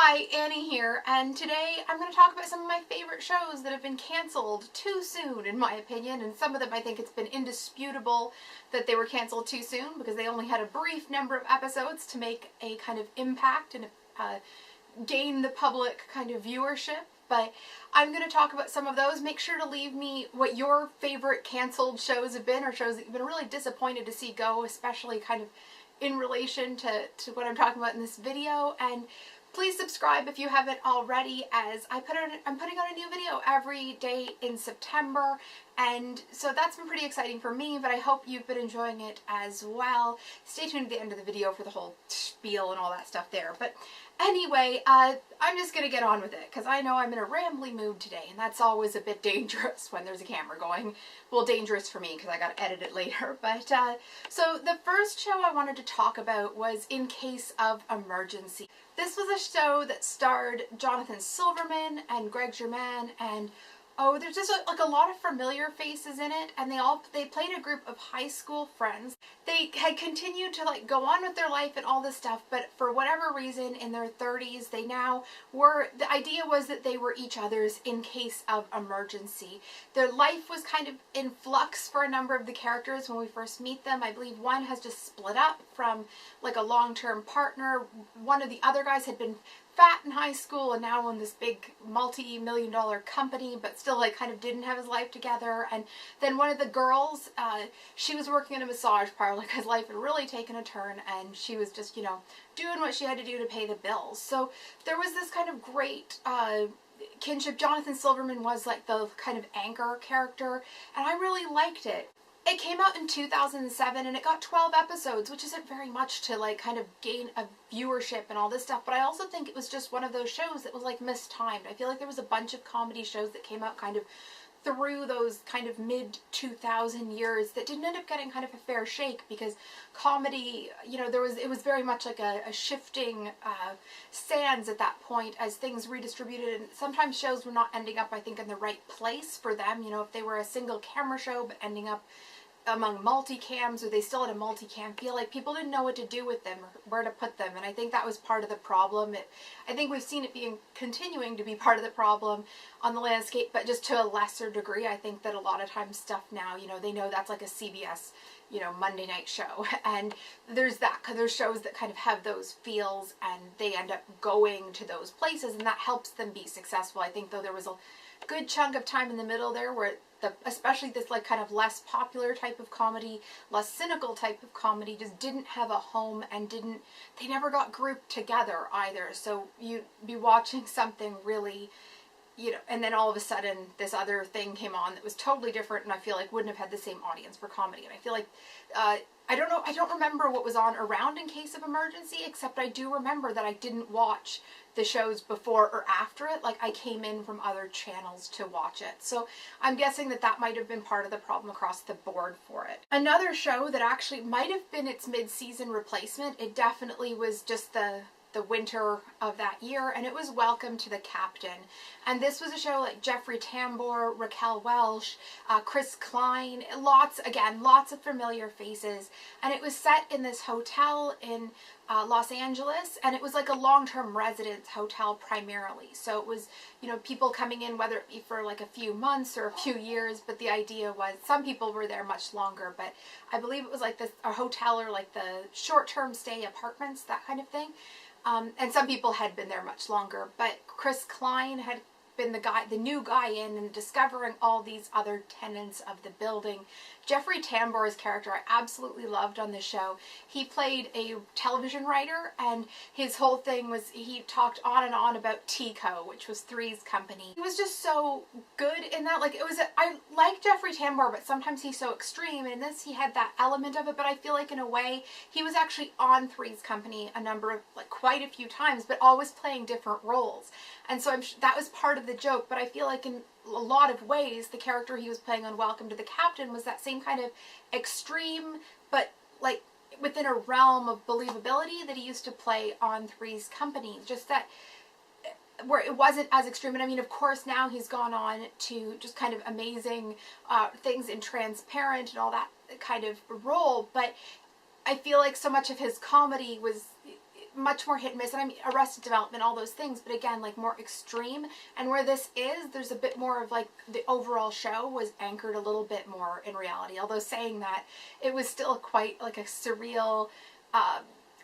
Hi, Annie here, and today I'm going to talk about some of my favorite shows that have been canceled too soon, in my opinion, and some of them I think it's been indisputable that they were canceled too soon because they only had a brief number of episodes to make a kind of impact and gain the public kind of viewership. But I'm going to talk about some of those. Make sure to leave me what your favorite canceled shows have been, or shows that you've been really disappointed to see go, especially kind of in relation to what I'm talking about in this video. And please subscribe if you haven't already, as I'm putting out a new video every day in September, and so that's been pretty exciting for me, but I hope you've been enjoying it as well. Stay tuned at the end of the video for the whole spiel and all that stuff there. But anyway, I'm just going to get on with it, because I know I'm in a rambly mood today, and that's always a bit dangerous when there's a camera going. Well, dangerous for me, because I got to edit it later. But, so the first show I wanted to talk about was In Case of Emergency. This was a show that starred Jonathan Silverman and Greg Germann, and oh, there's just like a lot of familiar faces in it, and they played a group of high school friends. They had continued to like go on with their life and all this stuff, but for whatever reason in their 30s, they now were, the idea was that they were each other's in case of emergency. Their life was kind of in flux for a number of the characters when we first meet them. I believe one has just split up from like a long-term partner. One of the other guys had been fat in high school and now in this big multi-million-dollar company, but still like kind of didn't have his life together. And then one of the girls, she was working in a massage parlor because life had really taken a turn, and she was just, you know, doing what she had to do to pay the bills. So there was this kind of great kinship. Jonathan Silverman was like the kind of anchor character, and I really liked it. It came out in 2007 and it got 12 episodes, which isn't very much to like kind of gain a viewership and all this stuff, but I also think it was just one of those shows that was like mistimed. I feel like there was a bunch of comedy shows that came out kind of through those kind of mid-2000 years that didn't end up getting kind of a fair shake, because comedy, you know, it was very much like a shifting sands at that point as things redistributed, and sometimes shows were not ending up, I think, in the right place for them. You know, if they were a single camera show but ending up among multicams, or they still had a multicam feel, like people didn't know what to do with them or where to put them, and I think that was part of the problem. I think we've seen it being continuing to be part of the problem on the landscape, but just to a lesser degree. I think that a lot of times stuff now, you know, they know that's like a CBS, you know, Monday night show, and there's shows that kind of have those feels, and they end up going to those places, and that helps them be successful. I think though there was a good chunk of time in the middle there where especially this like kind of less popular type of comedy, less cynical type of comedy, just didn't have a home, and they never got grouped together either. So you'd be watching something really, you know, and then all of a sudden this other thing came on that was totally different, and I feel like wouldn't have had the same audience for comedy. And I feel like, I don't remember what was on around In Case of Emergency, except I do remember that I didn't watch the shows before or after it. Like, I came in from other channels to watch it. So I'm guessing that that might have been part of the problem across the board for it. Another show that actually might have been its mid-season replacement, it definitely was just the winter of that year, and it was Welcome to the Captain. And this was a show like Jeffrey Tambor, Raquel Welch, Chris Klein, lots of familiar faces, and it was set in this hotel in Los Angeles, and it was like a long-term residence hotel primarily. So it was, you know, people coming in, whether it be for like a few months or a few years, but the idea was some people were there much longer, but I believe it was like a hotel, or like the short-term stay apartments, that kind of thing. And some people had been there much longer, but Chris Klein had been the new guy in, and discovering all these other tenants of the building. Jeffrey Tambor's character I absolutely loved on the show. He played a television writer, and his whole thing was he talked on and on about TCO, which was Three's Company. He was just so good in that. Like, I like Jeffrey Tambor, but sometimes he's so extreme, and in this he had that element of it, but I feel like in a way he was actually on Three's Company quite a few times, but always playing different roles. And so that was part of the joke, but I feel like in a lot of ways the character he was playing on Welcome to the Captain was that same kind of extreme, but like within a realm of believability that he used to play on Three's Company. Just that, where it wasn't as extreme. And I mean, of course, now he's gone on to just kind of amazing things in Transparent and all that kind of role, but I feel like so much of his comedy was much more hit and miss. And I mean, Arrested Development, all those things, but again, like more extreme. And where this is, there's a bit more of like the overall show was anchored a little bit more in reality. Although saying that, it was still quite like a surreal,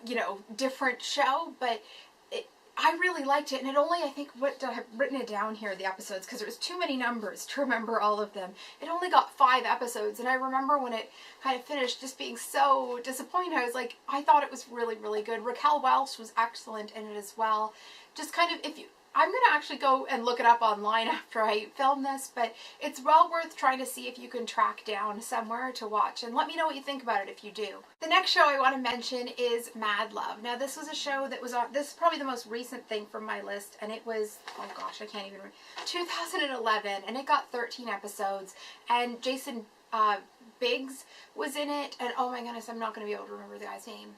you know, different show, but I really liked it. And it only, I think, what I have written it down here, the episodes, because there was too many numbers to remember all of them. It only got 5 episodes, and I remember when it kind of finished just being so disappointed. I was like, I thought it was really, really good. Raquel Welch was excellent in it as well. Just kind of, if you, I'm going to actually go and look it up online after I film this, but it's well worth trying to see if you can track down somewhere to watch, and let me know what you think about it if you do. The next show I want to mention is Mad Love. Now, this was a show that was on, this is probably the most recent thing from my list, and it was, oh gosh, I can't even remember, 2011, and it got 13 episodes, and Jason Biggs was in it, and oh my goodness, I'm not going to be able to remember the guy's name.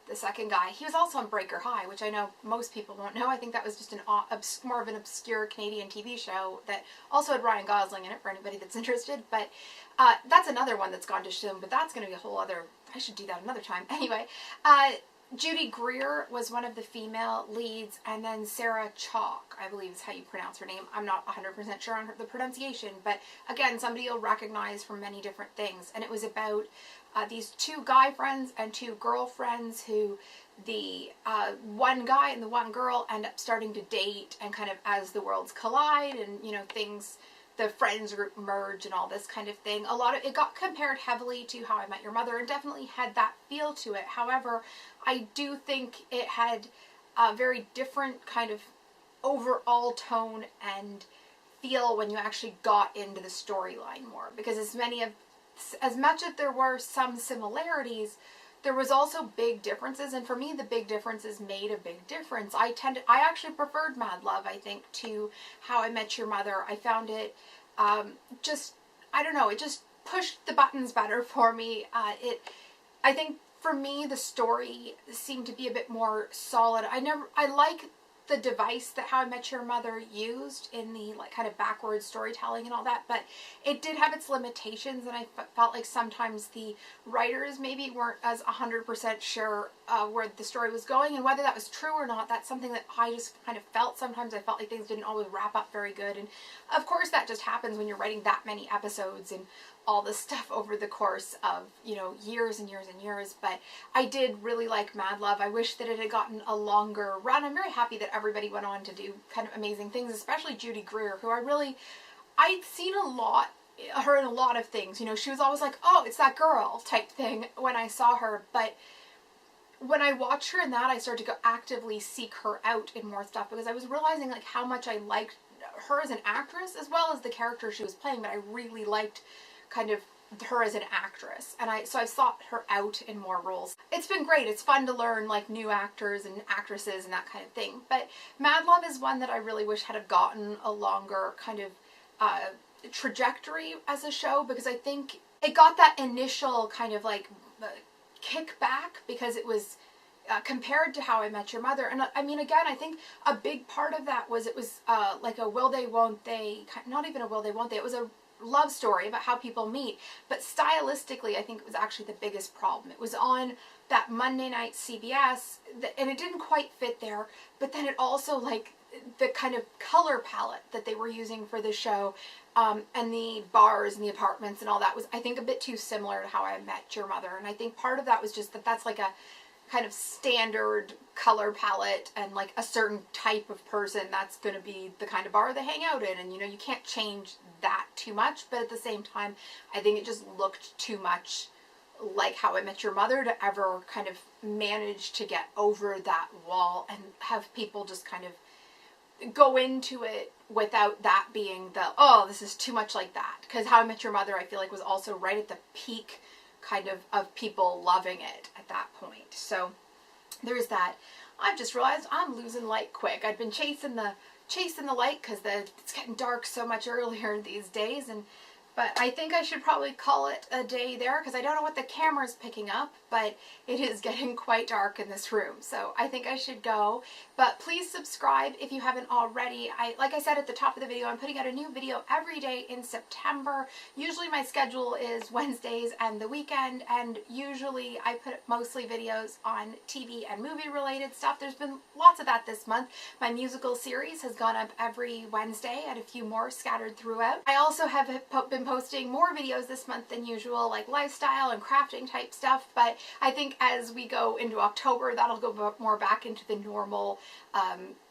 The second guy. He was also on Breaker High, which I know most people won't know. I think that was just an more of an obscure Canadian TV show that also had Ryan Gosling in it for anybody that's interested. But that's another one that's gone to soon, but that's going to be a whole other, I should do that another time. Anyway, Judy Greer was one of the female leads, and then Sarah Chalk, I believe is how you pronounce her name. I'm not 100% sure on the pronunciation, but again, somebody you'll recognize from many different things. And it was about these 2 guy friends and 2 girlfriends who the one guy and the one girl end up starting to date, and kind of as the worlds collide and, you know, things, the friends group merge and all this kind of thing. A lot of it got compared heavily to How I Met Your Mother, and definitely had that feel to it. However, I do think it had a very different kind of overall tone and feel when you actually got into the storyline more, because as much as there were some similarities, there was also big differences, and for me the big differences made a big difference. I actually preferred Mad Love, I think, to How I Met Your Mother. I found it just, I don't know, it just pushed the buttons better for me. I think for me the story seemed to be a bit more solid. I like the device that How I Met Your Mother used in the like kind of backwards storytelling and all that, but it did have its limitations, and I felt like sometimes the writers maybe weren't as 100% sure where the story was going, and whether that was true or not, that's something that I just kind of felt. Sometimes I felt like things didn't always wrap up very good, and of course that just happens when you're writing that many episodes and all this stuff over the course of, you know, years and years and years. But I did really like Mad Love. I wish that it had gotten a longer run. I'm very happy that everybody went on to do kind of amazing things, especially Judy Greer, who I'd seen her in a lot of things. You know, she was always like, oh, it's that girl type thing when I saw her, but when I watched her in that, I started to go actively seek her out in more stuff, because I was realizing like how much I liked her as an actress as well as the character she was playing, but I really liked kind of her as an actress, and so I've sought her out in more roles. It's been great. It's fun to learn like new actors and actresses and that kind of thing. But Mad Love is one that I really wish had gotten a longer kind of trajectory as a show, because I think it got that initial kind of like kickback because it was compared to How I Met Your Mother. And I mean, again, I think a big part of that was it was like a will they, won't they, not even a will they, won't they, it was a love story about how people meet, but stylistically I think it was actually the biggest problem. It was on that Monday night CBS, and it didn't quite fit there, but then it also, like, the kind of color palette that they were using for the show, and the bars and the apartments and all that was, I think, a bit too similar to How I Met Your Mother. And I think part of that was just that that's like a kind of standard color palette, and like a certain type of person, that's going to be the kind of bar they hang out in, and you know, you can't change that too much, but at the same time I think it just looked too much like How I Met Your Mother to ever kind of manage to get over that wall and have people just kind of go into it without that being the, oh, this is too much like that. Because How I Met Your Mother, I feel like, was also right at the peak kind of people loving it at that point. So there's that. I've just realized I'm losing light quick. I'd been chasing the light because it's getting dark so much earlier these days, and But I think I should probably call it a day there because I don't know what the camera's picking up, but it is getting quite dark in this room. So I think I should go. But please subscribe if you haven't already. Like I said at the top of the video, I'm putting out a new video every day in September. Usually my schedule is Wednesdays and the weekend, and usually I put mostly videos on TV and movie related stuff. There's been lots of that this month. My musical series has gone up every Wednesday and a few more scattered throughout. I also have been posting more videos this month than usual, like lifestyle and crafting type stuff, but I think as we go into October, that'll go more back into the normal,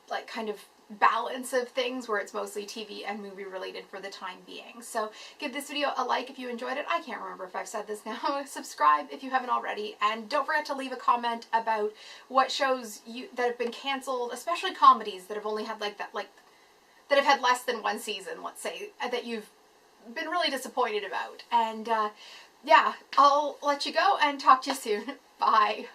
like kind of balance of things where it's mostly TV and movie related for the time being. So give this video a like if you enjoyed it. I can't remember if I've said this now. Subscribe if you haven't already, and don't forget to leave a comment about what shows that have been canceled, especially comedies that have only had that have had less than one season, let's say, that you've been really disappointed about. And yeah, I'll let you go and talk to you soon. Bye.